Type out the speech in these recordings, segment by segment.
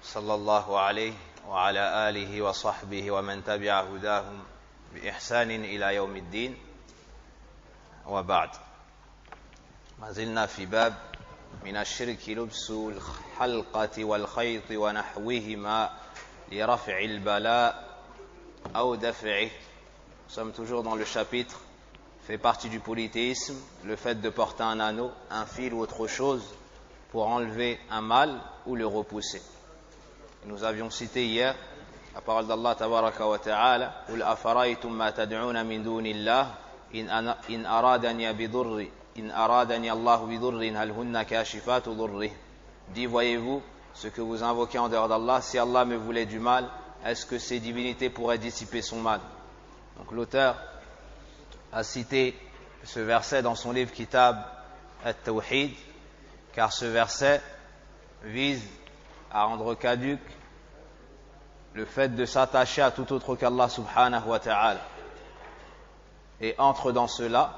صلى الله عليه وعلى آله وصحبه ومن تبع هداهم بإحسان إلى يوم الدين وبعد. ما زلنا في باب من الشرك لبس الحلقة والخيط ونحوهما لرفع البلاء أو دفعه. Nous sommes toujours dans le chapitre fait partie du polythéisme, le fait de porter un anneau, un fil ou autre chose pour enlever un mal ou le repousser. Nous avions cité hier la parole d'Allah tabaraka wa ta'ala: قُلْ أَفَرَأَيْتُمْ مَا تَدْعُونَ مِن دُونِ اللَّهِ إِنْ أَرَادَنِيَ اللَّهُ بِضُرٍّ هَلْ هُنَّ كَاشِفَاتُ ضُرِّهِ. Dis, voyez-vous, ce que vous invoquez en dehors d'Allah, si Allah me voulait du mal, est-ce que ces divinités pourraient dissiper son mal? Donc l'auteur a cité ce verset dans son livre Kitab At-Tawhid, car ce verset vise à rendre caduc le fait de s'attacher à tout autre qu'Allah subhanahu wa ta'ala. Et entre dans cela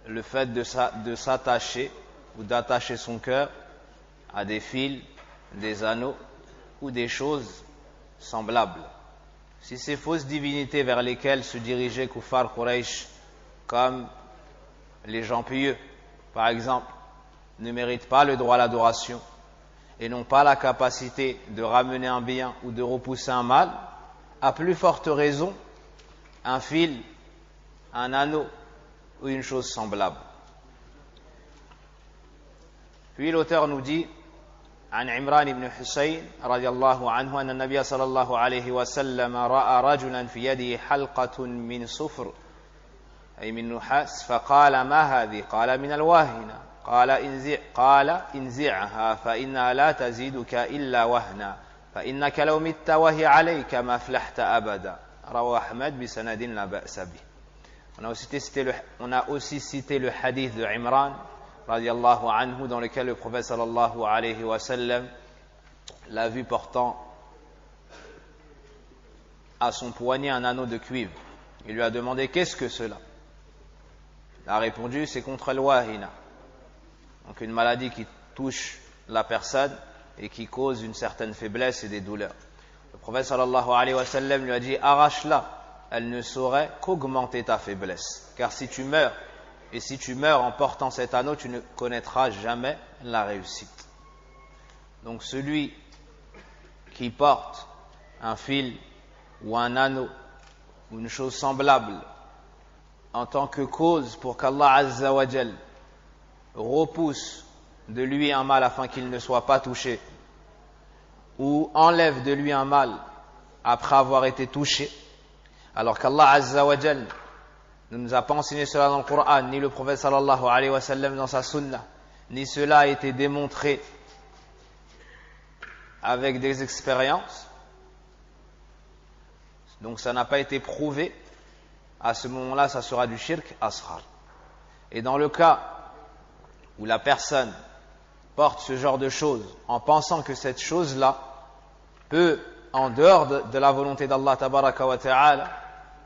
le fait de s'attacher ou d'attacher son cœur à des fils, des anneaux ou des choses semblables. Si ces fausses divinités vers lesquelles se dirigeaient Kuffar Quraysh, comme les gens pieux par exemple, ne méritent pas le droit à l'adoration et n'ont pas la capacité de ramener un bien ou de repousser un mal, à plus forte raison un fil, un anneau ou une chose semblable. Puis l'auteur nous dit: عن عمران بن حسين رضي الله عنه أن النبي صلى الله عليه وسلم رأى رجلا في يده حلقة من صفر أي من نحاس فقال: ما هذه؟ قال: من الواهنة. قال: انزعها فإنها لا تزيدك إلا وهنا فإنك لو مت وهي عليك ما فلحت أبدا. رواه أحمد بسند لا بأس به. On a aussi cité le hadith de Imran radiallahu anhu, dans lequel le prophète sallallahu alayhi wa sallam l'a vu portant à son poignet un anneau de cuivre. Il lui a demandé: qu'est-ce que cela? Il a répondu: c'est contre l'wahina, donc une maladie qui touche la personne et qui cause une certaine faiblesse et des douleurs. Le prophète sallallahu alayhi wa sallam lui a dit: arrache-la, elle ne saurait qu'augmenter ta faiblesse, car si tu meurs, et si tu meurs en portant cet anneau, tu ne connaîtras jamais la réussite. Donc celui qui porte un fil ou un anneau ou une chose semblable en tant que cause pour qu'Allah Azza wa Jal repousse de lui un mal afin qu'il ne soit pas touché, ou enlève de lui un mal après avoir été touché, alors qu'Allah Azza wa Jal ne nous a pas enseigné cela dans le Coran, ni le prophète sallallahu alayhi wa sallam dans sa sunna, ni cela a été démontré avec des expériences, donc ça n'a pas été prouvé, à ce moment-là ça sera du shirk asghar. Et dans le cas où la personne porte ce genre de choses en pensant que cette chose-là peut, en dehors de la volonté d'Allah tabaraka wa ta'ala,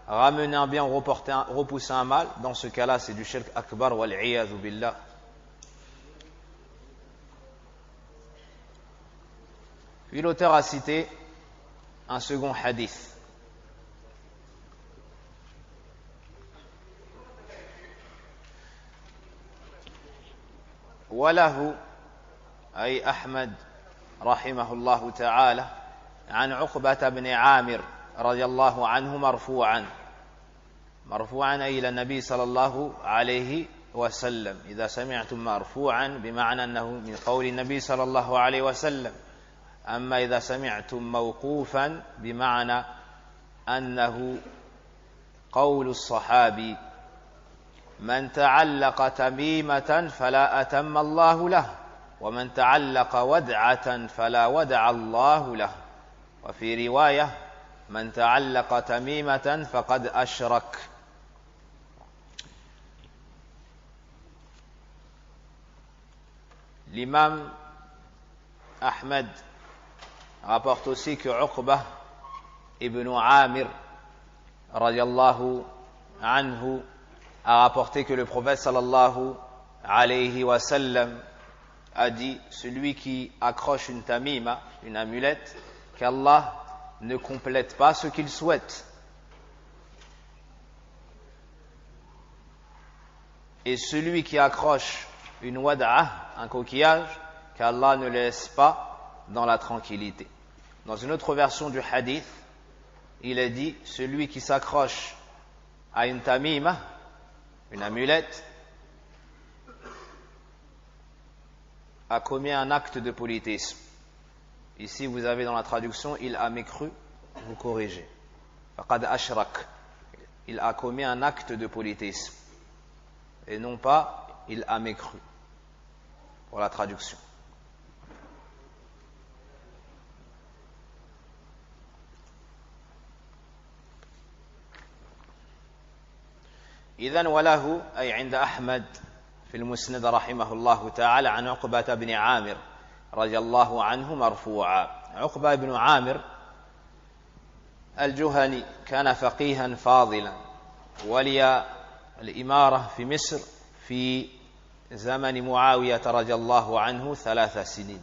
ramener un bien ou repousser un mal, dans ce cas-là c'est du shirk akbar wal iyadhu billah. Puis l'auteur a cité un second hadith. وله أي أحمد رحمه الله تعالى عن عقبة بن عامر رضي الله عنه مرفوعا أي إلى النبي صلى الله عليه وسلم. إذا سمعتم مرفوعا بمعنى أنه من قول النبي صلى الله عليه وسلم، أما إذا سمعتم موقوفا بمعنى أنه قول الصحابي: من تعلق تميمة فلا أتم الله له، ومن تعلق ودعة فلا ودع الله له. وفي رواية: من تعلق تميمة فقد أشرك. L'imam Ahmed rapporte aussi que Uqbah ibn Amir radiyallahu anhu a rapporté que le prophète sallallahu alayhi wa sallam a dit celui qui accroche une tamima, une amulette, qu'Allah ne complète pas ce qu'il souhaite. Et celui qui accroche une wada'a, un coquillage, qu'Allah ne laisse pas dans la tranquillité. Dans une autre version du hadith, il est dit celui qui s'accroche à une tamima, une amulette, a commis un acte de polythéisme. Ici, vous avez dans la traduction, il a mécru, vous corrigez. Faqad ashrak. Il a commis un acte de polythéisme. Et non pas, il a mécru. Pour la traduction. إذن وله أي عند أحمد في المسند رحمه الله تعالى عن عقبة بن عامر رضي الله عنه مرفوعا. عقبة بن عامر الجهني كان فقيها فاضلا ولي الإمارة في مصر في زمن معاوية رضي الله عنه 3 سنين.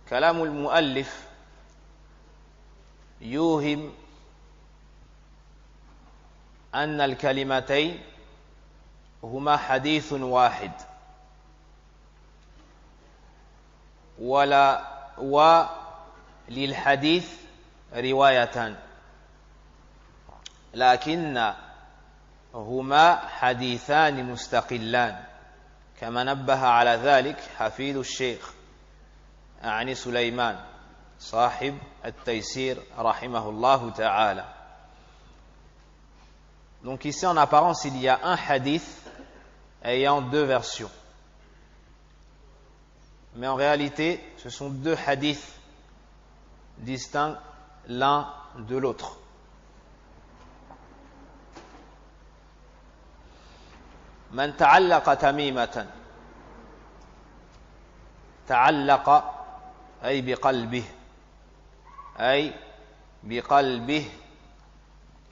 كلام المؤلف يوهم أن الكلمتين هما حديث واحد وللحديث روايتان لكن هما حديثان مستقلان كما نبه على ذلك حفيد الشيخ أعني سليمان صاحب التيسير رحمه الله تعالى. Donc ici en apparence il y a un hadith ayant 2 versions. Mais en réalité ce sont 2 hadiths distincts l'un de l'autre. من تعلق تميمة تعلق أي بقلبه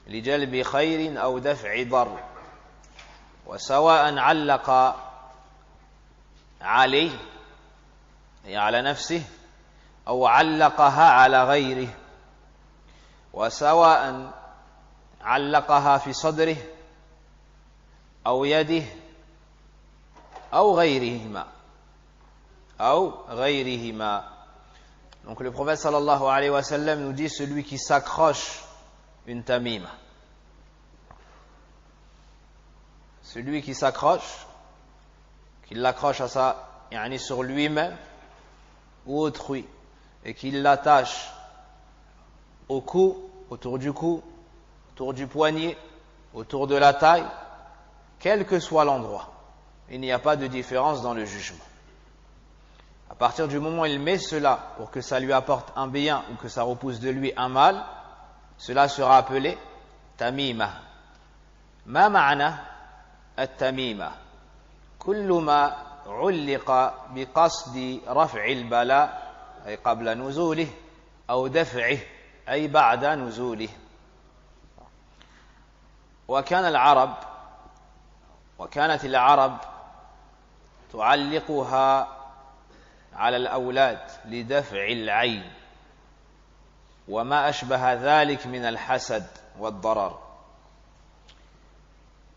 لجلب خير أو دفع ضر وسواء علق عليه أي على نفسه أو علقها على غيره وسواء علقها في صدره أو يده أو غيرهما Donc le prophète sallallahu alayhi wa sallam nous dit celui qui s'accroche une tamima, celui qui s'accroche, qu'il l'accroche à ça, sur lui-même ou autrui, et qu'il l'attache au cou, autour du poignet, autour de la taille, quel que soit l'endroit, il n'y a pas de différence dans le jugement. À partir du moment où il met cela pour que ça lui apporte un bien ou que ça repousse de lui un mal, cela sera appelé tamima. Ma ma'na at-tamima? Kullu ma ulliqa biqasdi raf'i al-bala ay qabla nuzulih aw daf'ih ay ba'da nuzulih. وكانت العرب تعلقها على الأولاد لدفع العين وما أشبه ذلك من الحسد والضرر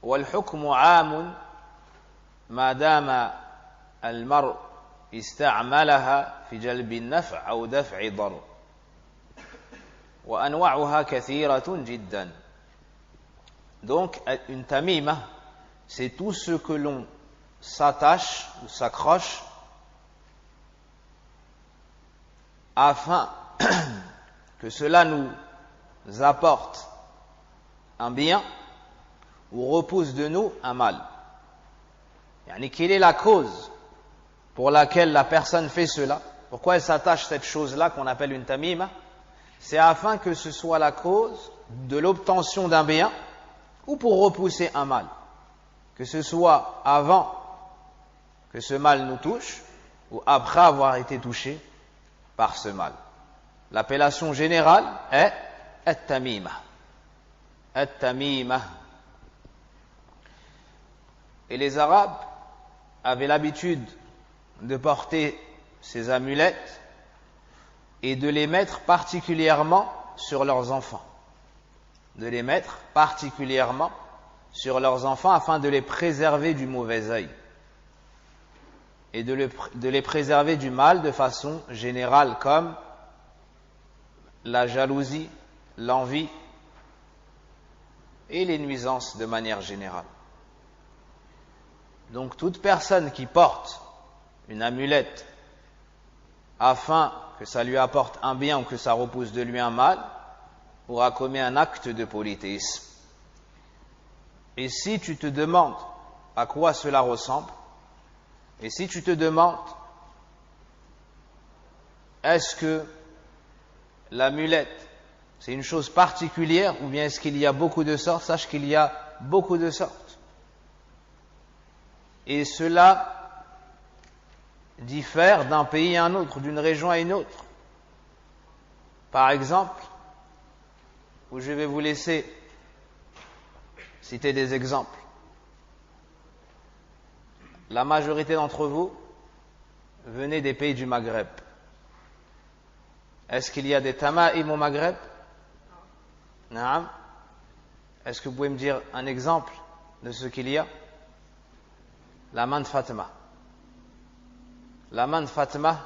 والحكم عام ما دام المرء استعملها في جلب النفع أو دفع ضر وأنواعها كثيرة جدا. Donc une tamima, c'est tout ce que l'on s'attache ou s'accroche afin que cela nous apporte un bien ou repousse de nous un mal. Quelle est la cause pour laquelle la personne fait cela? Pourquoi elle s'attache à cette chose-là qu'on appelle une tamima? C'est afin que ce soit la cause de l'obtention d'un bien ou pour repousser un mal. Que ce soit avant que ce mal nous touche ou après avoir été touché par ce mal. L'appellation générale est at-tamima. At-tamima. Et les Arabes avaient l'habitude de porter ces amulettes et de les mettre particulièrement sur leurs enfants. De les mettre particulièrement sur leurs enfants afin de les préserver du mauvais œil et de les préserver du mal de façon générale, comme la jalousie, l'envie et les nuisances de manière générale. Donc toute personne qui porte une amulette afin que ça lui apporte un bien ou que ça repousse de lui un mal aura commis un acte de polythéisme. Et si tu te demandes à quoi cela ressemble, et si tu te demandes est-ce que l'amulette c'est une chose particulière ou bien est-ce qu'il y a beaucoup de sortes, sache qu'il y a beaucoup de sortes. Et cela diffère d'un pays à un autre, d'une région à une autre. Par exemple, où je vais vous laisser citer des exemples. La majorité d'entre vous venez des pays du Maghreb. Est-ce qu'il y a des tama'im au Maghreb? Naam. Est-ce que vous pouvez me dire un exemple de ce qu'il y a? La main de Fatima. La main de Fatima,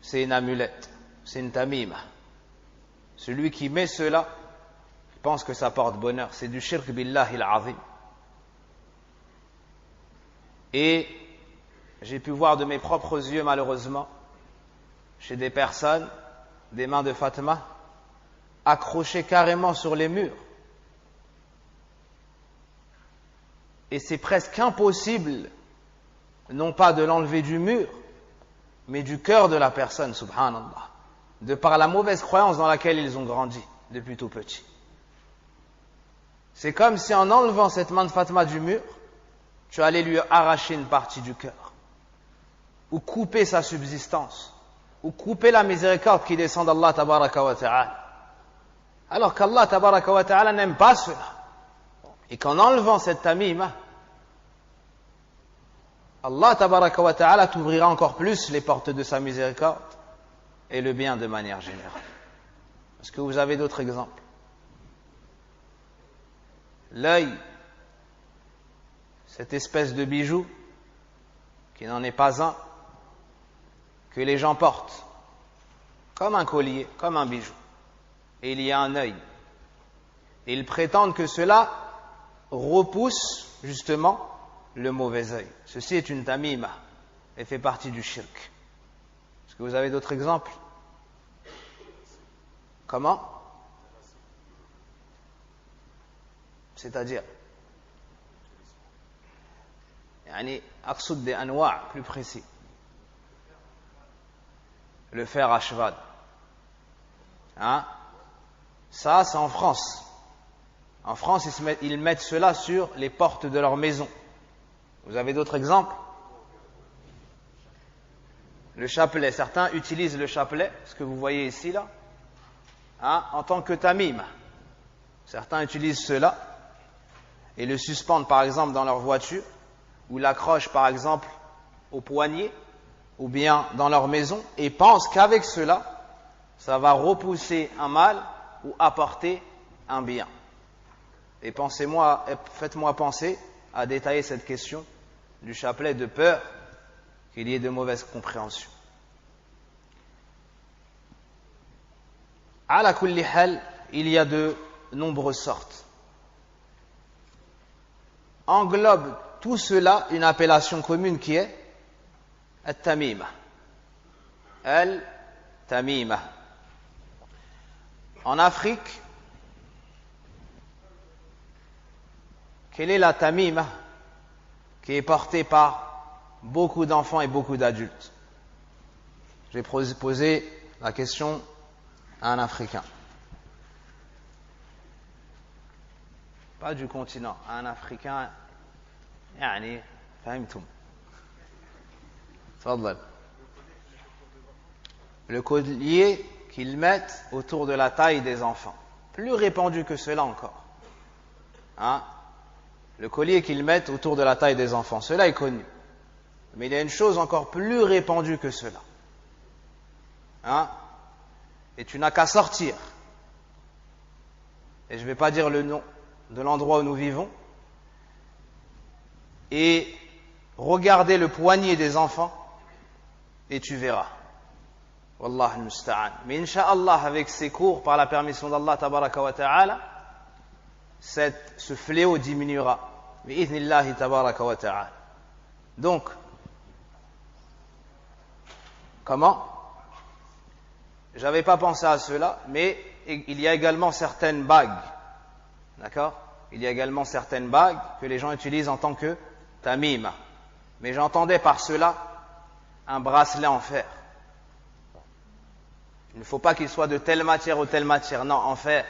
c'est une amulette, c'est une tamima. Celui qui met cela, il pense que ça porte bonheur. C'est du shirk billahi al-azim. Et j'ai pu voir de mes propres yeux, malheureusement, chez des personnes, des mains de Fatima, accrochées carrément sur les murs. Et c'est presque impossible, non pas de l'enlever du mur, mais du cœur de la personne, subhanallah, de par la mauvaise croyance dans laquelle ils ont grandi depuis tout petit. C'est comme si en enlevant cette main de Fatima du mur, tu allais lui arracher une partie du cœur, ou couper sa subsistance, ou couper la miséricorde qui descend d'Allah tabaraka wa ta'ala. Alors qu'Allah tabaraka wa ta'ala n'aime pas cela. Et qu'en enlevant cette tamima, Allah tabaraka wa ta'ala t'ouvrira encore plus les portes de sa miséricorde et le bien de manière générale. Est-ce que vous avez d'autres exemples? L'œil, cette espèce de bijou qui n'en est pas un, que les gens portent comme un collier, comme un bijou, et il y a un œil, et ils prétendent que cela repousse justement le mauvais œil. Ceci est une tamima et fait partie du shirk. Est-ce que vous avez d'autres exemples? Comment? C'est-à-dire يعني أقصد des anwa' plus précis. Le fer à cheval. Hein? Ça, c'est en France. En France, ils mettent cela sur les portes de leur maison. Vous avez d'autres exemples? Le chapelet. Certains utilisent le chapelet, ce que vous voyez ici, là, hein, en tant que tamim. Certains utilisent cela et le suspendent, par exemple, dans leur voiture, ou l'accrochent, par exemple, au poignet, ou bien dans leur maison, et pensent qu'avec cela, ça va repousser un mal ou apporter un bien. Et faites-moi penser à détailler cette question du chapelet de peur qu'il y ait de mauvaises compréhensions. Ala kulli hal, il y a de nombreuses sortes. Englobe tout cela une appellation commune qui est al-tamima. Al-tamima. En Afrique, quelle est la tamima qui est portée par beaucoup d'enfants et beaucoup d'adultes? Je vais poser la question à un Africain. Pas du continent, à un Africain. يعني فهمتم. تفضل. Le collier qu'ils mettent autour de la taille des enfants. Plus répandu que cela encore. Hein? le collier qu'ils mettent autour de la taille des enfants. Cela est connu. Mais il y a une chose encore plus répandue que cela. Hein? Et tu n'as qu'à sortir. Et je ne vais pas dire le nom de l'endroit où nous vivons. Et regarder le poignet des enfants et tu verras. Wallah al-musta'an. Mais incha'Allah, avec ces cours, par la permission d'Allah tabaraka wa ta'ala, ce fléau diminuera. Bi'idhnillahi tabaraka wa ta'ala. Donc, comment? J'avais pas pensé à cela, mais il y a également certaines bagues. D'accord? Il y a également certaines bagues que les gens utilisent en tant que tamima. Mais j'entendais par cela un bracelet en fer. Il ne faut pas qu'il soit de telle matière ou telle matière. Non, en fer.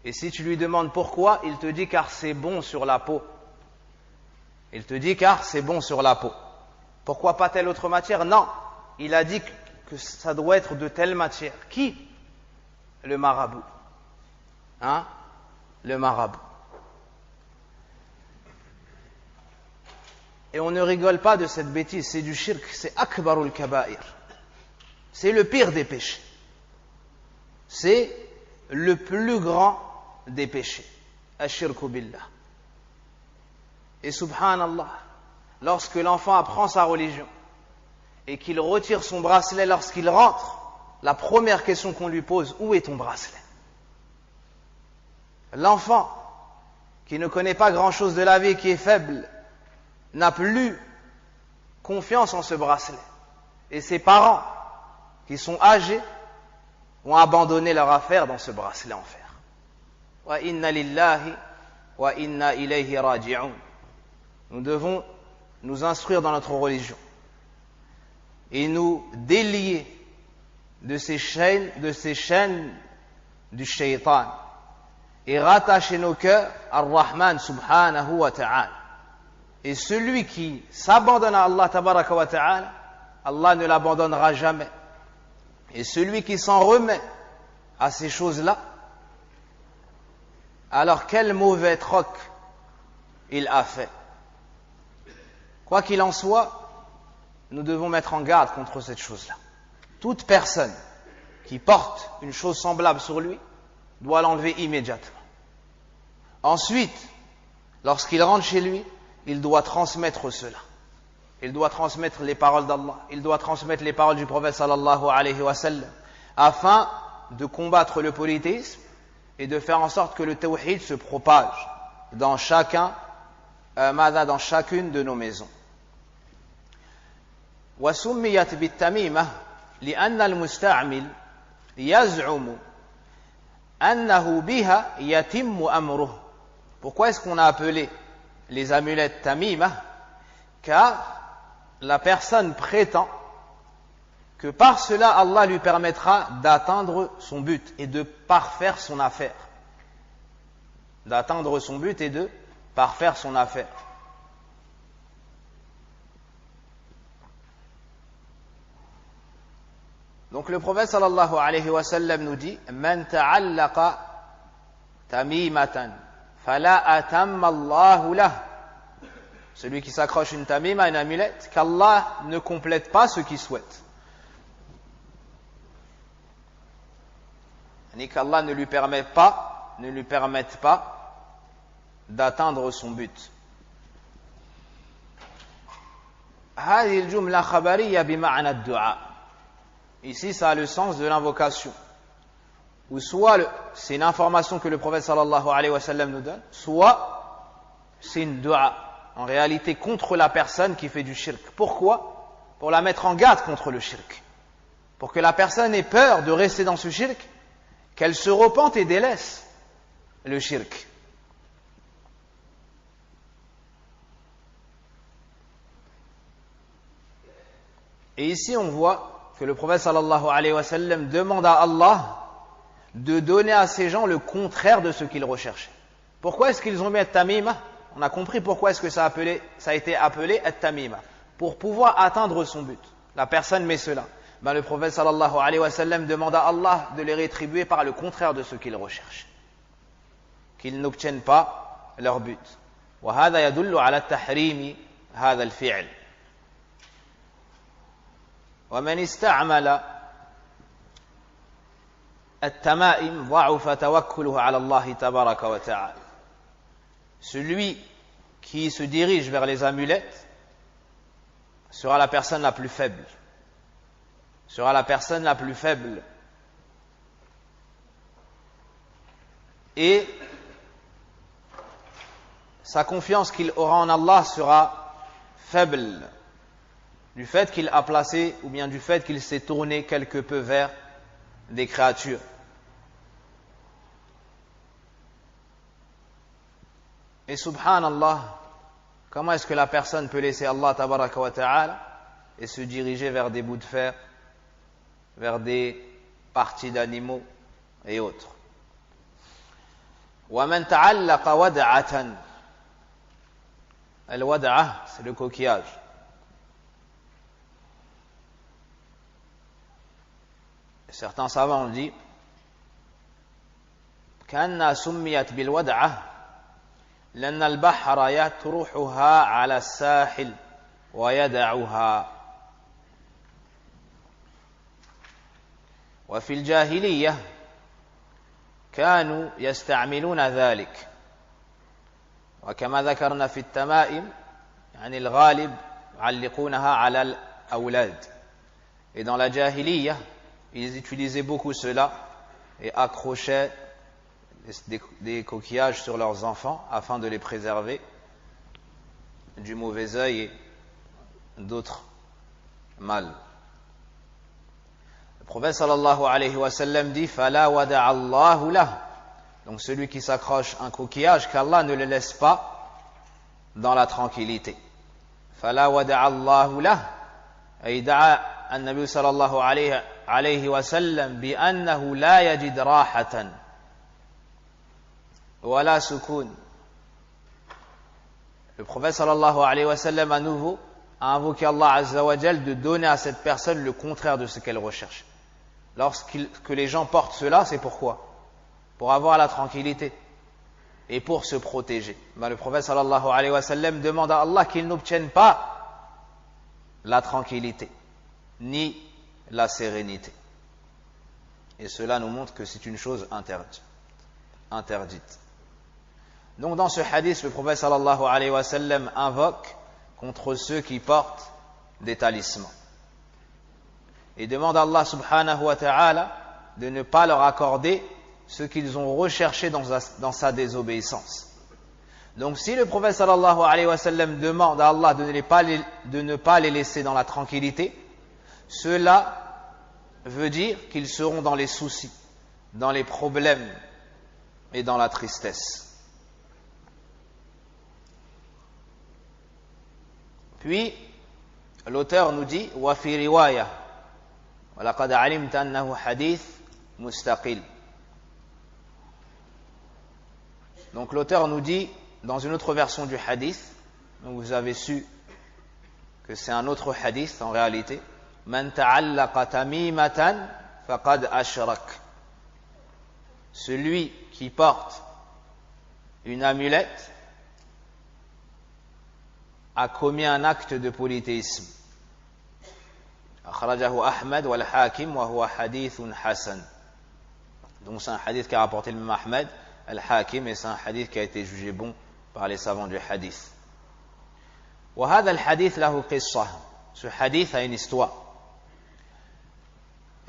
Et si tu lui demandes pourquoi, il te dit car c'est bon sur la peau. Il te dit car c'est bon sur la peau. Pourquoi pas telle autre matière? Non. Il a dit que ça doit être de telle matière. Qui? Le marabout. Hein? Le marabout. Et on ne rigole pas de cette bêtise, c'est du shirk, c'est akbarul kaba'ir. C'est le pire des péchés. C'est le plus grand des péchés. Ashirku billah. Et subhanallah, lorsque l'enfant apprend sa religion et qu'il retire son bracelet lorsqu'il rentre, la première question qu'on lui pose, où est ton bracelet? L'enfant qui ne connaît pas grand-chose de la vie, qui est faible, n'a plus confiance en ce bracelet. Et ses parents, qui sont âgés, ont abandonné leur affaire dans ce bracelet en fer. Wa inna lillahi wa inna ilayhi raji'un. Nous devons nous instruire dans notre religion et nous délier de ces chaînes du shaitan et rattacher nos cœurs à Ar-Rahman subhanahu wa ta'ala. Et celui qui s'abandonne à Allah tabaraka wa ta'ala, Allah ne l'abandonnera jamais. Et celui qui s'en remet à ces choses-là, alors quel mauvais troc il a fait. Quoi qu'il en soit, nous devons mettre en garde contre cette chose-là. Toute personne qui porte une chose semblable sur lui doit l'enlever immédiatement. Ensuite, lorsqu'il rentre chez lui, il doit transmettre cela. Il doit transmettre les paroles d'Allah. Il doit transmettre les paroles du prophète sallallahu alayhi wa sallam, afin de combattre le polythéisme et de faire en sorte que le tawhid se propage dans dans chacune de nos maisons. وسميت بالتميمة لأن المستعمل يزعم أنه بها يتم أمره. Pourquoi est-ce qu'on a appelé les amulettes tamima? Car la personne prétend que par cela Allah lui permettra d'atteindre son but et de parfaire son affaire. D'atteindre son but et de parfaire son affaire. Donc le prophète sallallahu alayhi wa sallam nous dit: Man ta'allaqa tamimatan fala atamma Allahu lah. Celui qui s'accroche une tamima, une amulette, qu'Allah ne complète pas ce qu'il souhaite. Ni qu'Allah ne lui permette pas d'atteindre son but. هذه الجملة خبرية بمعنى الدعاء. Ici, ça a le sens de l'invocation. Ou soit c'est une information que le prophète sallallahu alayhi wa sallam nous donne, soit c'est une dua, en réalité contre la personne qui fait du shirk. Pourquoi? Pour la mettre en garde contre le shirk. Pour que la personne ait peur de rester dans ce shirk, qu'elle se repente et délaisse le shirk. Et ici, on voit que le prophète sallallahu alayhi wa sallam demande à Allah de donner à ces gens le contraire de ce qu'ils recherchaient. Pourquoi est-ce qu'ils ont mis at-tamima? On a compris pourquoi est-ce que ça a été appelé at-tamima. Pour pouvoir atteindre son but. La personne met cela. Le prophète sallallahu alayhi wa sallam demande à Allah de les rétribuer par le contraire de ce qu'ils recherchent. Qu'ils n'obtiennent pas leur but. وهذا يدل على التحريم هذا الفعل. ومن استعمل التمائم ضعف توكله على الله تبارك وتعالى. Celui qui se dirige vers les amulettes sera la personne la plus faible. Sera la personne la plus faible. Et sa confiance qu'il aura en Allah sera faible du fait qu'il a placé, ou bien du fait qu'il s'est tourné quelque peu vers des créatures. Et subhanallah, comment est-ce que la personne peut laisser Allah tabaraka wa ta'ala et se diriger vers des bouts de fer, vers des parties d'animaux et autres. وَمَنْ تَعَلَّقَ وَدْعَةً. Al-wad'a, c'est le coquillage. Certains savants ont dit كأنها سميت بالودعة لأن البحر يطرحها على الساحل ويدعها. وفي الجاهلية كانوا يستعملون ذلك. وكما ذكرنا في التمائم يعني الغالب يعلقونها على الأولاد. Et dans la jahiliya, ils utilisaient beaucoup cela et accrochaient des coquillages sur leurs enfants afin de les préserver du mauvais œil et d'autres mal. Le prophète sallallahu alayhi wa sallam dit Fala wada'a Allahu lah. Donc celui qui s'accroche un coquillage, qu'Allah ne le laisse pas dans la tranquillité. Fala wada'a Allahu lah. Ay da'a an-nabi sallallahu alayhi wa sallam bi annahu la yajid rahatan wa la sukun. Le prophète sallallahu alayhi wa sallam à nouveau a invoqué Allah azza wa jal de donner à cette personne le contraire de ce qu'elle recherche. Lorsque les gens portent cela, c'est pourquoi? Pour avoir la tranquillité et pour se protéger. Mais le prophète sallallahu alayhi wa sallam demande à Allah qu'il n'obtienne pas la tranquillité ni la sérénité. Et cela nous montre que c'est une chose interdite. Donc dans ce hadith, le prophète sallallahu alayhi wa sallam invoque contre ceux qui portent des talismans. Et demande à Allah subhanahu wa ta'ala de ne pas leur accorder ce qu'ils ont recherché dans sa désobéissance. Donc si le prophète sallallahu alayhi wa sallam demande à Allah de ne pas les laisser dans la tranquillité, cela veut dire qu'ils seront dans les soucis, dans les problèmes et dans la tristesse. Puis l'auteur nous dit wa fi riwaya wa laqad alimta annahu hadith mustaqil. Donc l'auteur nous dit dans une autre version du hadith, donc vous avez su que c'est un autre hadith en réalité, man ta'allaqa tamimatan faqad ashrak. Celui qui porte une amulette a commis un acte de polythéisme. Akhrajahu Ahmad wal Hakim wa huwa hadithun hasan. Donc c'est un hadith qu'a rapporté le Imam Ahmad, Al-Hakim, et c'est un hadith qui a été jugé bon par les savants du hadith. وهذا الحديث له قصة. Ce hadith a une histoire.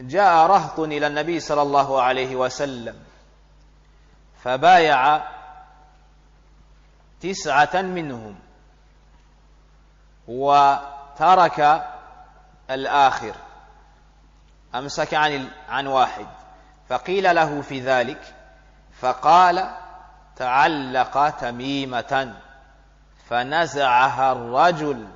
جاء رهط إلى النبي صلى الله عليه وسلم فبايع 9 منهم وترك الآخر، أمسك عن واحد، فقيل له في ذلك فقال تعلق تميمة فنزعها الرجل،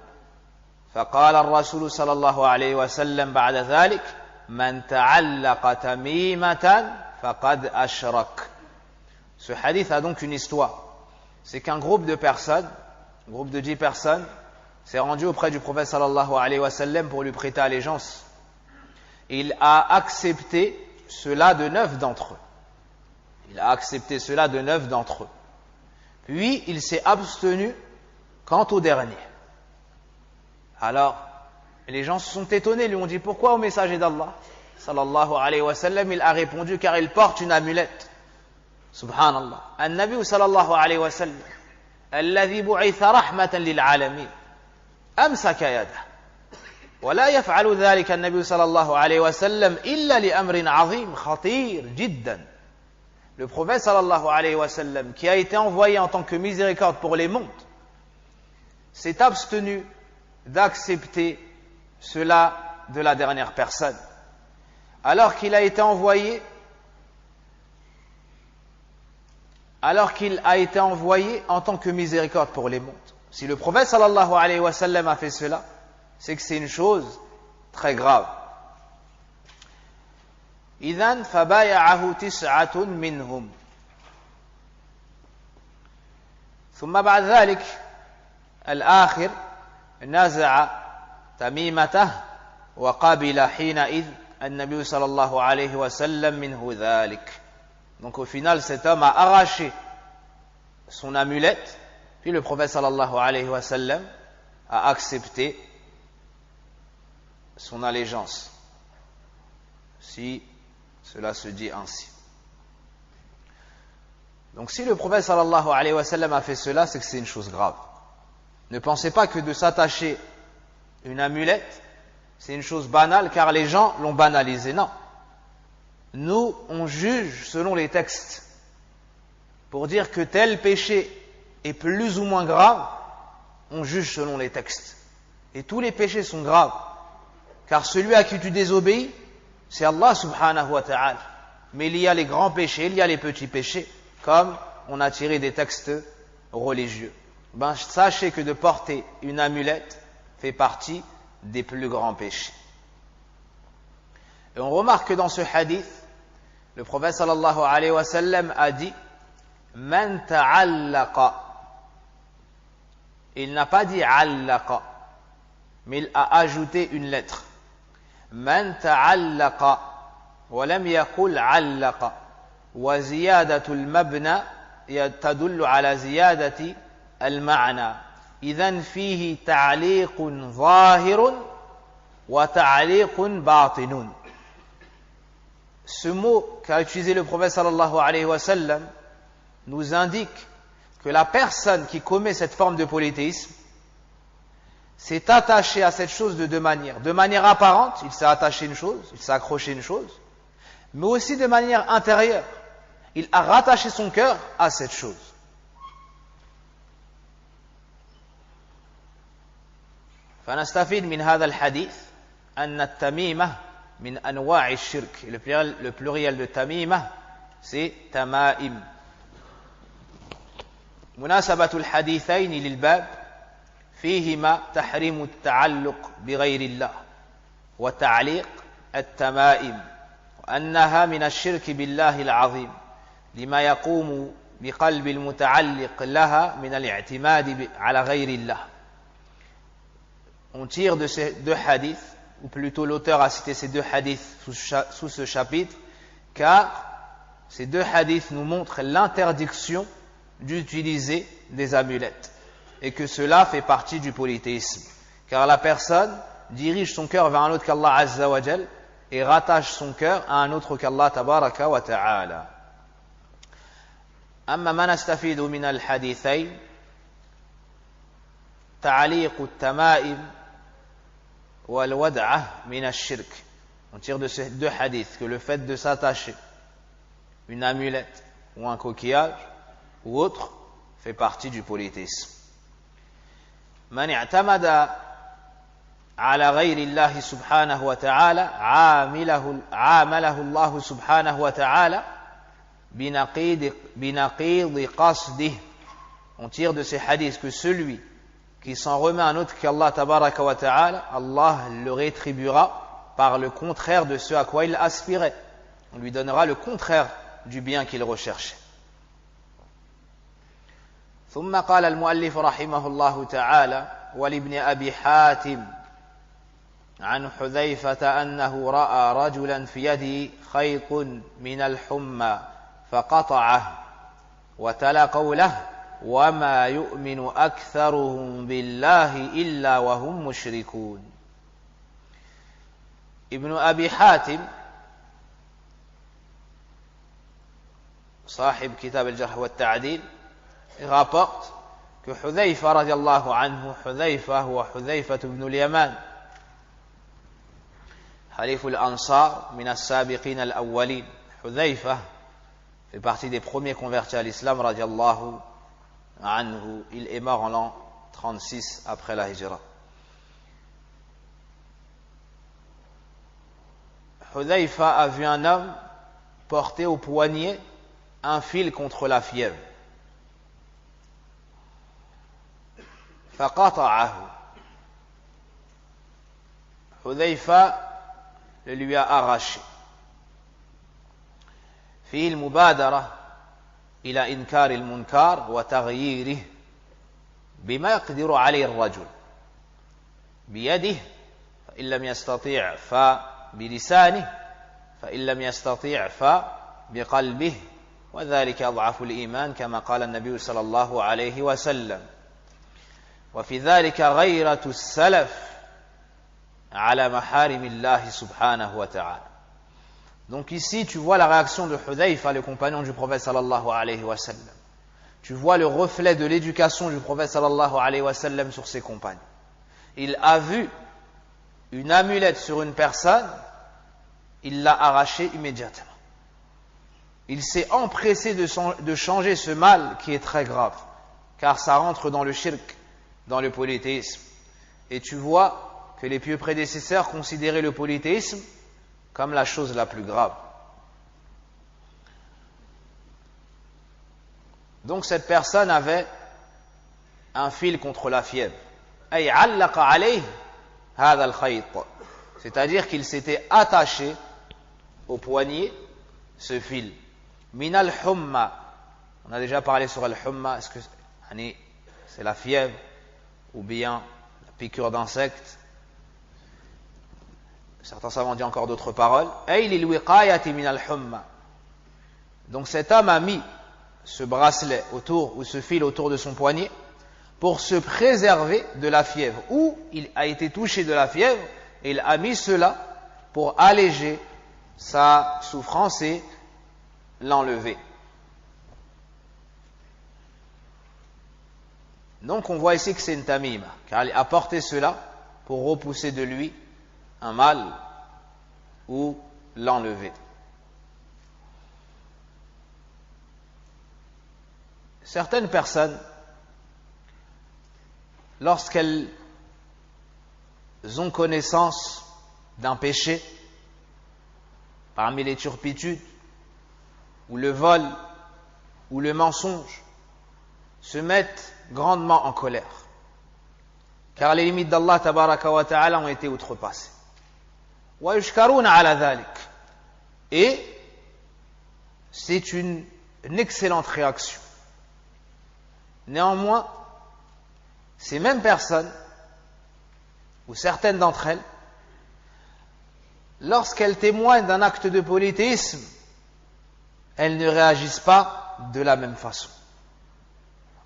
فقال الرسول صلى الله عليه وسلم بعد ذلك من تعلق تميمة فقد أشرك. Ce hadith a donc une histoire. C'est qu'un groupe de personnes, un groupe de 10 personnes, s'est rendu auprès du prophète sallallahu alayhi wa sallam pour lui prêter allégeance. Il a accepté cela de 9 d'entre eux. Il a accepté cela de 9 d'entre eux. Puis il s'est abstenu quant au dernier. Alors, les gens se sont étonnés, lui ont dit, pourquoi au messager d'Allah sallallahu alayhi wa sallam, il a répondu, car il porte une amulette. Subhanallah. An-Nabi sallallahu alayhi wa sallam, alladhi bu'itha rahmatan lil alamin, amsaka yadah. ولا يفعل ذلك النبي صلى الله عليه وسلم إلا لأمر عظيم خطير جدا. Le prophète sallallahu alayhi wa sallam, qui a été envoyé en tant que miséricorde pour les mondes, s'est abstenu d'accepter cela de la dernière personne, alors qu'il a été envoyé en tant que miséricorde pour les mondes. Si le prophète sallallahu alayhi wa sallam a fait cela, c'est que c'est une chose très grave. إذن فبايعه 9 منهم. ثم بعد ذلك الآخر نزع تميمته وقبل حينئذ النبي صلى الله عليه وسلم منه ذلك. Donc au final, cet homme a arraché son amulette, puis le prophète sallallahu alayhi wa sallam a accepté son allégeance, si cela se dit ainsi. Donc si le prophète sallallahu alayhi wa sallam a fait cela, c'est que c'est une chose grave. Ne pensez pas que de s'attacher une amulette, c'est une chose banale, car les gens l'ont banalisé. Non. Nous, on juge selon les textes. Pour dire que tel péché est plus ou moins grave, on juge selon les textes. Et tous les péchés sont graves. Car celui à qui tu désobéis, c'est Allah subhanahu wa ta'ala. Mais il y a les grands péchés, il y a les petits péchés, comme on a tiré des textes religieux. Sachez que de porter une amulette fait partie des plus grands péchés. Et on remarque que dans ce hadith, le prophète sallallahu alayhi wa sallam a dit Man ta'allaqa. Il n'a pas dit allaqa, mais il a ajouté une lettre. من تعلق ولم يقل علق وزيادة المبنى تدل على زيادة المعنى إذن فيه تعليق ظاهر وتعليق باطن. Ce mot qu'a utilisé le prophète sallallahu alayhi wa sallam nous indique que la personne qui commet cette forme de polythéisme s'est attaché à cette chose de deux manières. De manière apparente, il s'est attaché une chose, il s'est accroché une chose, mais aussi de manière intérieure. Il a rattaché son cœur à cette chose. فنستفيد من هذا الحديث أن التميمة من أنواع الشرك. Le pluriel de tamima, c'est tamaim. مناسبة الحديثين للباب فيهما تحريم التعلق بغير الله وتعليق التمائم وأنها من الشرك بالله العظيم لما يقوم بقلب المتعلق لها من الاعتماد على غير الله. On tire de ces deux hadiths, ou plutôt l'auteur a cité ces deux hadiths sous ce chapitre, car ces deux hadiths nous montrent l'interdiction d'utiliser des amulettes, et que cela fait partie du polythéisme, car la personne dirige son cœur vers un autre qu'Allah Azza wa Jal et rattache son cœur à un autre qu'Allah Tabaraka wa Ta'ala. أما ما نستفيد من الحديثين تعليق التمائم والودعة من الشرك. On tire de ces deux hadiths que le fait de s'attacher une amulette ou un coquillage ou autre fait partie du polythéisme. من اعتمد على غير الله سبحانه وتعالى عامله الله سبحانه وتعالى بنقيض قصده. On tire de ces hadiths que celui qui s'en remet à un autre qu'Allah tabaraka wa ta'ala, Allah le rétribuera par le contraire de ce à quoi il aspirait. On lui donnera le contraire du bien qu'il recherchait. ثم قال المؤلف رحمه الله تعالى ولابن أبي حاتم عن حذيفة أنه رأى رجلا في يده خيط من الحمى فقطعه وتلا قوله وما يؤمن أكثرهم بالله إلا وهم مشركون. Ibn Abi Hatim, صاحب كتاب الجرح والتعديل, rapporte que Hudhayfa radiallahu anhu, Hudhayfa huwa Hudhayfa ibn al-Yaman, Halif al-Ansar min as-sabiqin al-awwalin. Hudhayfa fait partie des premiers convertis à l'islam radiallahu anhu. Il est mort en l'an 36 après la hijra. Hudhayfa a vu un homme porter au poignet un fil contre la fièvre. فقطعه. Hudhayfa le lui a arraché. فيه المبادرة إلى إنكار المنكر وتغييره بما يقدر عليه الرجل بيده، فإن لم يستطيع فبلسانه، فإن لم يستطيع فبقلبه، وذلك أضعف الإيمان كما قال النبي صلى الله عليه وسلم. وفي ذلك غيرة السلف على محارم الله سبحانه وتعالى. Donc ici, tu vois la réaction de Hudhayfa, le compagnon du prophète sallallahu alayhi wa sallam. Tu vois le reflet de l'éducation du prophète sallallahu alayhi wa sallam sur ses compagnons. Il a vu une amulette sur une personne, il l'a arrachée immédiatement. Il s'est empressé de changer ce mal qui est très grave, car ça rentre dans le shirk, dans le polythéisme. Et tu vois que les pieux prédécesseurs considéraient le polythéisme comme la chose la plus grave. Donc cette personne avait un fil contre la fièvre. C'est-à-dire qu'il s'était attaché au poignet ce fil. Min al-humma. On a déjà parlé sur al-humma. Est-ce que c'est la fièvre ou bien la piqûre d'insectes? Certains savants disent encore d'autres paroles. Donc cet homme a mis ce bracelet autour, ou ce fil autour de son poignet, pour se préserver de la fièvre. Ou il a été touché de la fièvre, et il a mis cela pour alléger sa souffrance et l'enlever. Donc on voit ici que c'est une tamima, car il a porté cela pour repousser de lui un mal ou l'enlever. Certaines personnes, lorsqu'elles ont connaissance d'un péché, parmi les turpitudes, ou le vol, ou le mensonge, se mettent grandement en colère, car les limites d'Allah tabaraka wa ta'ala ont été outrepassées. Et c'est une excellente réaction. Néanmoins, ces mêmes personnes, ou certaines d'entre elles, lorsqu'elles témoignent d'un acte de polythéisme, elles ne réagissent pas de la même façon,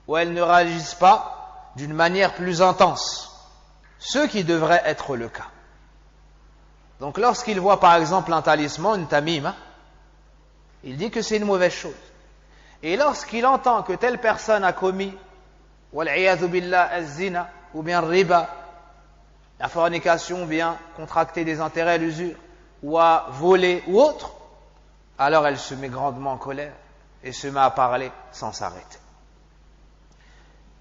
ou elles ne réagissent pas d'une manière plus intense, ce qui devrait être le cas. Donc lorsqu'il voit par exemple un talisman, une tamima, il dit que c'est une mauvaise chose. Et lorsqu'il entend que telle personne a commis wal'iyadhu billah az-zina, ou bien riba, la fornication, ou bien contracter des intérêts à l'usure, ou à voler ou autre, alors elle se met grandement en colère et se met à parler sans s'arrêter.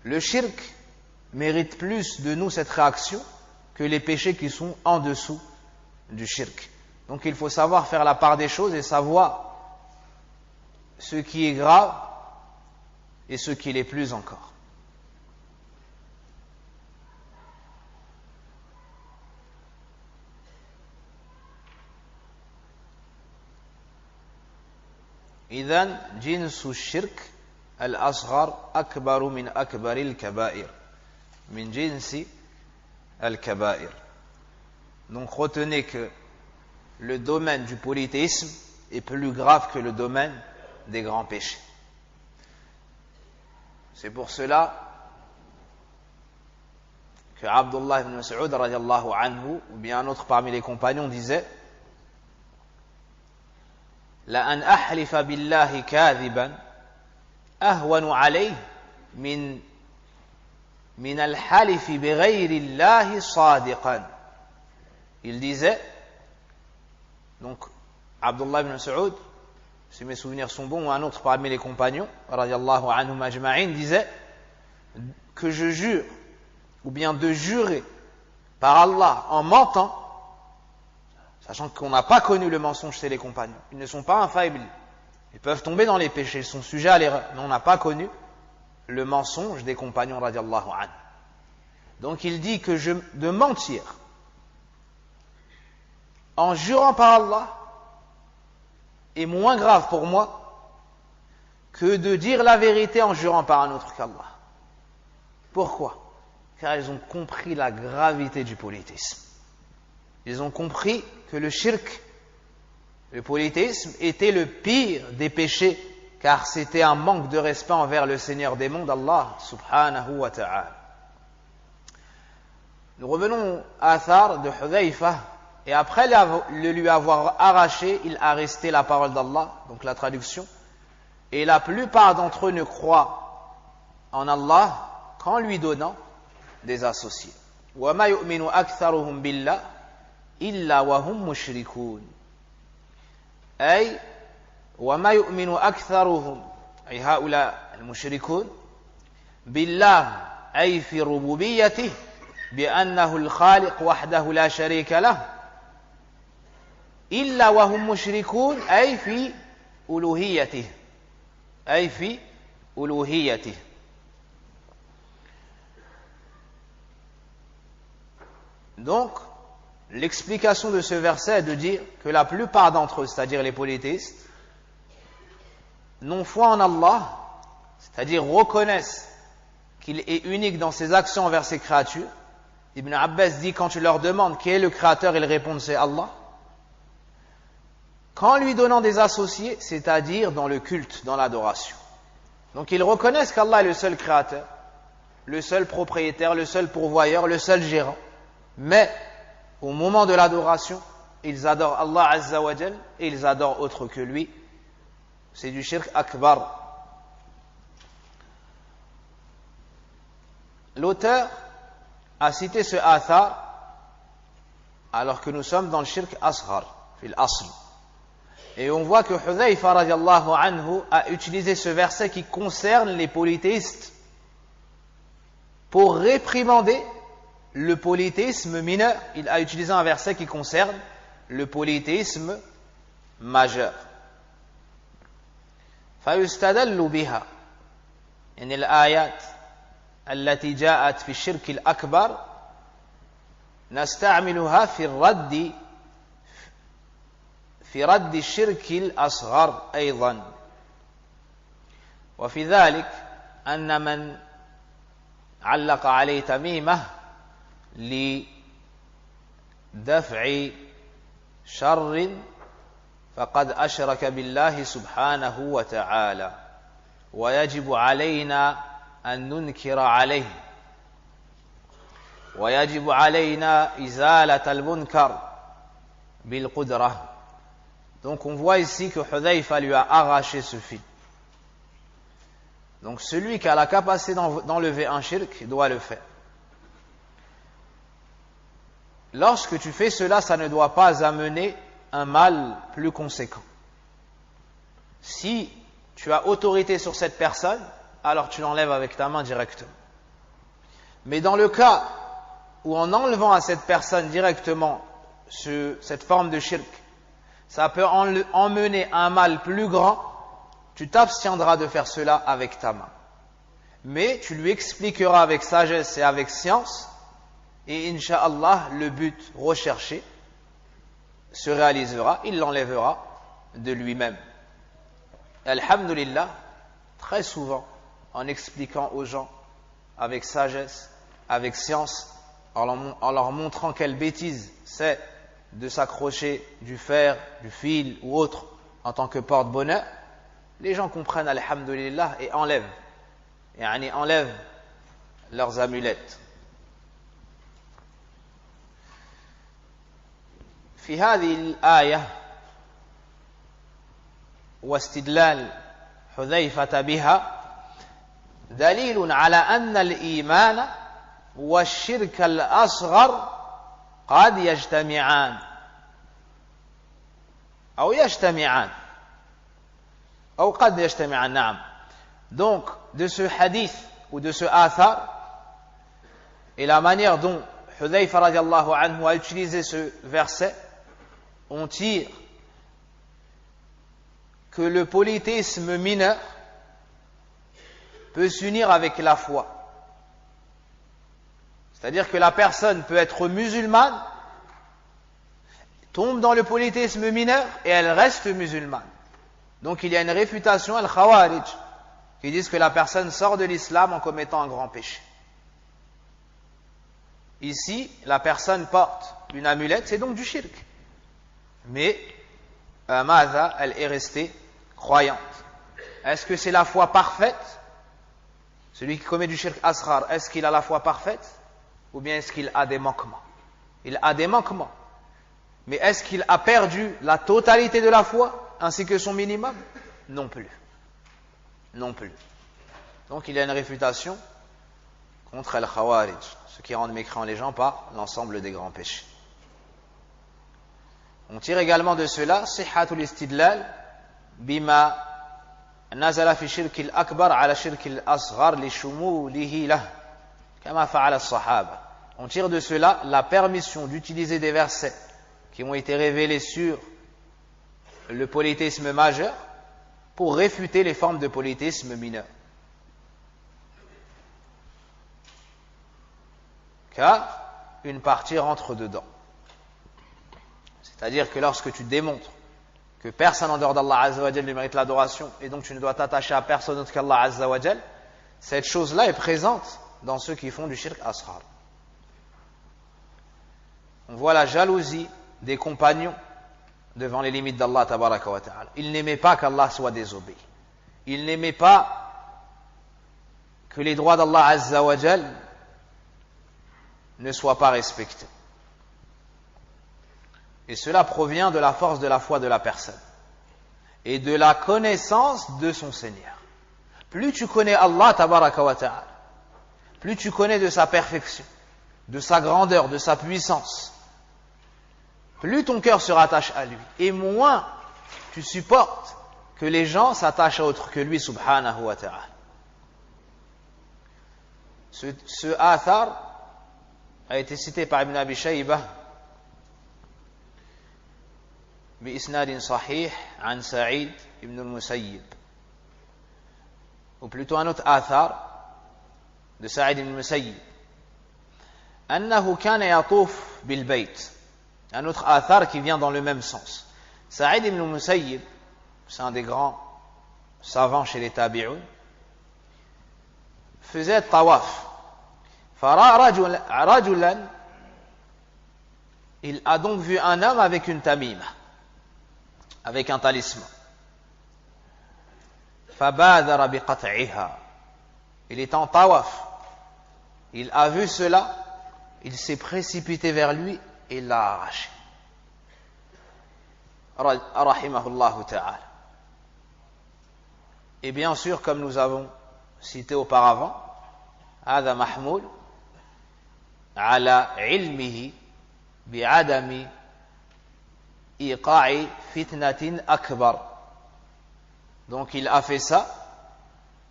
Le shirk mérite plus de nous cette réaction que les péchés qui sont en dessous du shirk. Donc il faut savoir faire la part des choses et savoir ce qui est grave et ce qui l'est plus encore. إذن جنس الشرك الأصغر أكبر من أكبر الكبائر من جنس الكبائر. Donc retenez que le domaine du polythéisme est plus grave que le domaine des grands péchés. C'est pour cela que Abdullah ibn Mas'ud radiyallahu anhu, ou bien un autre parmi les compagnons, disait La an ahlifa billahi kadhiban ahwanu alayhi min al-halifi bighayri Allahi sadiqan. Il disait, donc Abdullah ibn Mas'ud, si mes souvenirs sont bons, ou un autre parmi les compagnons radiyallahu anhum ajma'in, disait que je jure, ou bien de jurer par Allah en mentant, sachant qu'on n'a pas connu le mensonge chez les compagnons. Ils ne sont pas infaillibles. Ils peuvent tomber dans les péchés, ils sont sujets à l'erreur, mais on n'a pas connu le mensonge des compagnons radiyallahu anhu. Donc il dit que de mentir en jurant par Allah est moins grave pour moi que de dire la vérité en jurant par un autre qu'Allah. Pourquoi? Car ils ont compris la gravité du polythéisme. Ils ont compris que le shirk, le polythéisme, était le pire des péchés, car c'était un manque de respect envers le Seigneur des mondes, Allah subhanahu wa ta'ala. Nous revenons à Athar de Hudhayfa, et après le lui avoir arraché, il a resté la parole d'Allah, donc la traduction, et la plupart d'entre eux ne croient en Allah qu'en lui donnant des associés. وَمَا يُؤْمِنُ أَكْثَرُهُمْ بِاللَّهِ إِلَّا وَهُمْ مُشْرِكُونَ أي وما يؤمن أكثرهم أي هؤلاء المشركون بالله أي في ربوبيته بأنه الخالق وحده لا شريك له إلا وهم مشركون أي في ألوهيته أي في ألوهيته. Donc l'explication de ce verset est de dire que la plupart d'entre eux, c'est-à-dire les polythéistes, n'ont foi en Allah, c'est-à-dire reconnaissent qu'il est unique dans ses actions envers ses créatures. Ibn Abbas dit, quand tu leur demandes qui est le créateur, ils répondent c'est Allah. Qu'en lui donnant des associés, c'est-à-dire dans le culte, dans l'adoration. Donc ils reconnaissent qu'Allah est le seul créateur, le seul propriétaire, le seul pourvoyeur, le seul gérant. Mais au moment de l'adoration, ils adorent Allah Azza wa Jal et ils adorent autre que lui. C'est du shirk akbar. L'auteur a cité ce athar alors que nous sommes dans le shirk asghar, fil asl. Et on voit que Hudhayfa radiallahu anhu a utilisé ce verset qui concerne les polythéistes pour réprimander le polythéisme mineur. Il a utilisé un verset qui concerne le polythéisme majeur. فيستدل بها إن الآيات التي جاءت في الشرك الأكبر نستعملها في رد الشرك الأصغر أيضا. وفي ذلك أن من علق عليه تميمة لدفع شر فقد أشرك بالله سبحانه وتعالى ويجب علينا أن ننكر عليه ويجب علينا إزالة المنكر بالقدرة. Donc on voit ici que Hudhayfa lui a arraché ce fil. Donc celui qui a la capacité d'enlever un shirk doit le faire. Lorsque tu fais cela, ça ne doit pas amener un mal plus conséquent. Si tu as autorité sur cette personne, alors tu l'enlèves avec ta main directement. Mais dans le cas où en enlevant à cette personne directement cette forme de shirk, ça peut emmener un mal plus grand, tu t'abstiendras de faire cela avec ta main. Mais tu lui expliqueras avec sagesse et avec science, et incha'Allah, le but recherché se réalisera, il l'enlèvera de lui-même. Alhamdulillah, très souvent, en expliquant aux gens avec sagesse, avec science, en leur montrant quelle bêtise c'est de s'accrocher du fer, du fil ou autre en tant que porte-bonheur, les gens comprennent alhamdulillah et enlèvent enlèvent leurs amulettes. في هذه الآية واستدلال حذيفة بها دليل على أن الإيمان والشرك الأصغر قد يجتمعان أو قد يجتمعان نعم. Donc de ce hadith ou de ce athar et la manière dont Hudhayfa radiallahu anhu a utilisé ce verset, on tire que le polythéisme mineur peut s'unir avec la foi. C'est-à-dire que la personne peut être musulmane, tombe dans le polythéisme mineur et elle reste musulmane. Donc il y a une réfutation al-Khawarij qui disent que la personne sort de l'islam en commettant un grand péché. Ici, la personne porte une amulette, c'est donc du shirk. Mais, Maza, elle est restée croyante. Est-ce que c'est la foi parfaite? Celui qui commet du shirk asghar, est-ce qu'il a la foi parfaite? Ou bien est-ce qu'il a des manquements? Il a des manquements. Mais est-ce qu'il a perdu la totalité de la foi, ainsi que son minimum? Non plus. Non plus. Donc il y a une réfutation contre al-Khawarij, ceux qui rendent mécréants les gens par l'ensemble des grands péchés. On tire également de cela sihhatul istidlal bima nazala fi shirk al-akbar ala shirk al-asghar li shumulihi lah kama fa'ala as-sahaba. On tire de cela la permission d'utiliser des versets qui ont été révélés sur le polythéisme majeur pour réfuter les formes de polythéisme mineur. Car une partie rentre dedans. C'est-à-dire que lorsque tu démontres que personne en dehors d'Allah Azza wa Jal ne mérite l'adoration et donc tu ne dois t'attacher à personne d'autre qu'Allah Azza wa Jal, cette chose-là est présente dans ceux qui font du shirk asghar. On voit la jalousie des compagnons devant les limites d'Allah tabaraka wa ta'ala. Ils n'aimaient pas qu'Allah soit désobéi. Ils n'aimaient pas que les droits d'Allah Azza wa Jal ne soient pas respectés. Et cela provient de la force de la foi de la personne et de la connaissance de son Seigneur. Plus tu connais Allah tabaraka wa ta'ala, plus tu connais de sa perfection, de sa grandeur, de sa puissance, plus ton cœur se rattache à lui, et moins tu supportes que les gens s'attachent à autre que lui, subhanahu wa ta'ala. Ce athar a été cité par Ibn Abi Shaybah بإسناد صحيح عن سعيد ibn al-Musayyib, ou plutôt un autre athar de Sa'id ibn al-Musayyib, أنه كان يطوف بالبيت. Un autre athar qui vient dans le même sens. Sa'id ibn al-Musayyib, c'est un des grands savants chez les tabi'un, faisait tawaf. Fara rajulan, il a donc vu un homme avec une tamima, avec un talisman. Fabadara biqat'iha, il est en tawaf, il a vu cela, il s'est précipité vers lui et l'a arraché. Rahimahullahu ta'ala. Et bien sûr, comme nous avons cité auparavant, هذا محمول على علمه بعدم إيقاع فتنة أكبر. Donc il a fait ça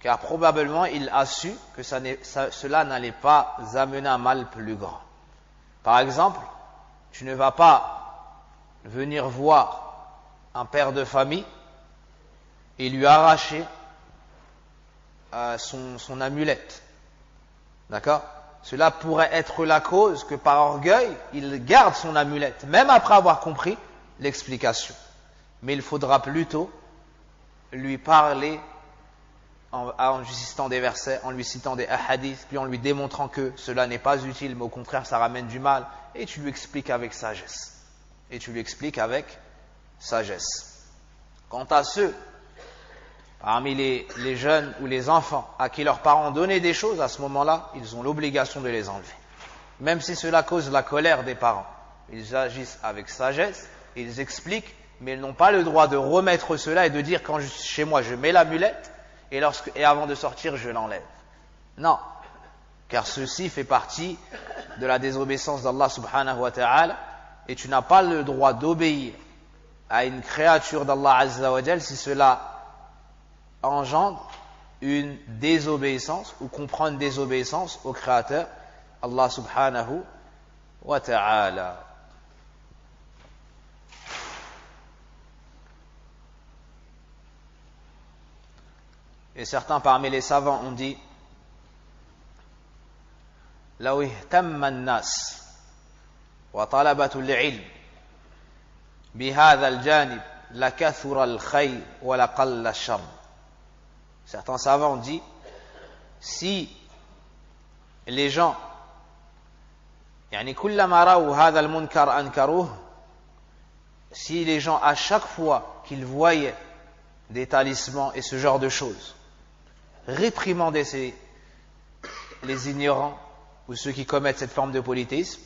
car probablement il a su que cela n'allait pas amener un mal plus grand. Par exemple, tu ne vas pas venir voir un père de famille et lui arracher son amulette. D'accord? Cela pourrait être la cause que par orgueil, il garde son amulette, même après avoir compris l'explication. Mais il faudra plutôt lui parler en lui citant des versets, en lui citant des hadiths, puis en lui démontrant que cela n'est pas utile, mais au contraire ça ramène du mal, et tu lui expliques avec sagesse. Et tu lui expliques avec sagesse. Quant à ceux parmi les jeunes ou les enfants à qui leurs parents donnaient des choses, à ce moment-là, ils ont l'obligation de les enlever. Même si cela cause la colère des parents. Ils agissent avec sagesse, ils expliquent, mais ils n'ont pas le droit de remettre cela et de dire quand chez moi je mets l'amulette et avant de sortir je l'enlève. Non, car ceci fait partie de la désobéissance d'Allah subhanahu wa ta'ala et tu n'as pas le droit d'obéir à une créature d'Allah azza wa jal si cela engendre une désobéissance ou comprend une désobéissance au Créateur Allah subhanahu wa ta'ala. Et certains parmi les savants ont dit لو اهتم الناس وطلبة العلم بهذا الجانب لكثر الخير ولقل الشر. Certains savants ont dit si les gens يعني كلما رأوا هذا المنكر أنكروه, si les gens à chaque fois qu'ils voyaient des talismans et ce genre de choses réprimandaient les ignorants ou ceux qui commettent cette forme de polythéisme,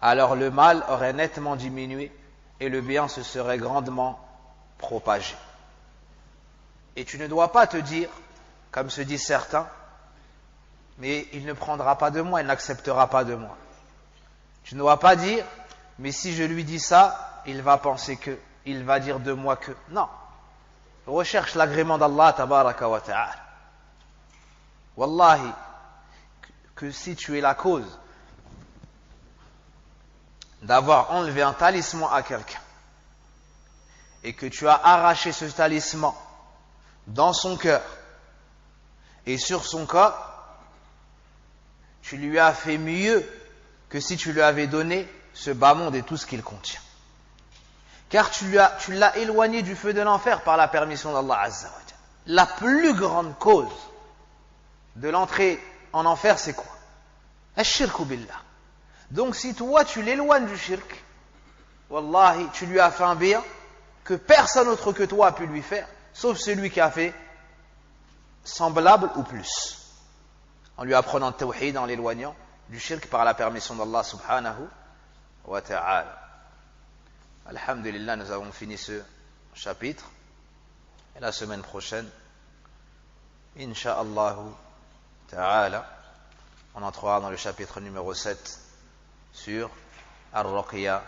alors le mal aurait nettement diminué et le bien se serait grandement propagé. Et tu ne dois pas te dire, comme se disent certains, mais il ne prendra pas de moi, il n'acceptera pas de moi. Tu ne dois pas dire, mais si je lui dis ça, il va penser que, il va dire de moi que. Non. Recherche l'agrément d'Allah tabaraka wa ta'ala. Wallahi, que si tu es la cause d'avoir enlevé un talisman à quelqu'un et que tu as arraché ce talisman dans son cœur et sur son corps, tu lui as fait mieux que si tu lui avais donné ce bas monde et tout ce qu'il contient. Car tu l'as éloigné du feu de l'enfer par la permission d'Allah Azza wa Jalla. La plus grande cause de l'entrée en enfer, c'est quoi? Ash-shirku billah. Donc si toi tu l'éloignes du shirk, wallahi, tu lui as fait un bien que personne autre que toi a pu lui faire, sauf celui qui a fait semblable ou plus, en lui apprenant le tawhid, en l'éloignant du shirk par la permission d'Allah subhanahu wa ta'ala. Alhamdulillah, nous avons fini ce chapitre. Et la semaine prochaine, Inch'Allah ta'ala, on entrera dans le chapitre numéro 7 sur Ar-Ruqya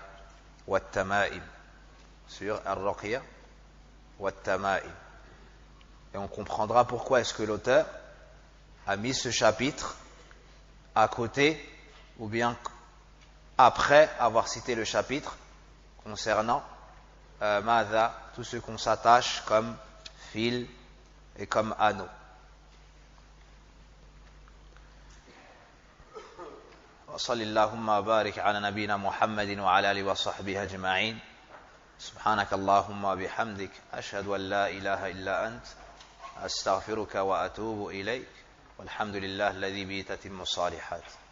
wa Tama'im. Sur Ar-Ruqya wa Tama'im. Et on comprendra pourquoi est-ce que l'auteur a mis ce chapitre à côté ou bien après avoir cité le chapitre concernant Mada, tout ce qu'on s'attache comme fil et comme anneau. وصل اللهم وبارك على نبينا محمد وعلى آله وصحبه أجمعين. سبحانك اللهم وبحمدك أشهد أن لا إله إلا أنت أستغفرك وأتوب إليك والحمد لله الذي به تتم الصالحات.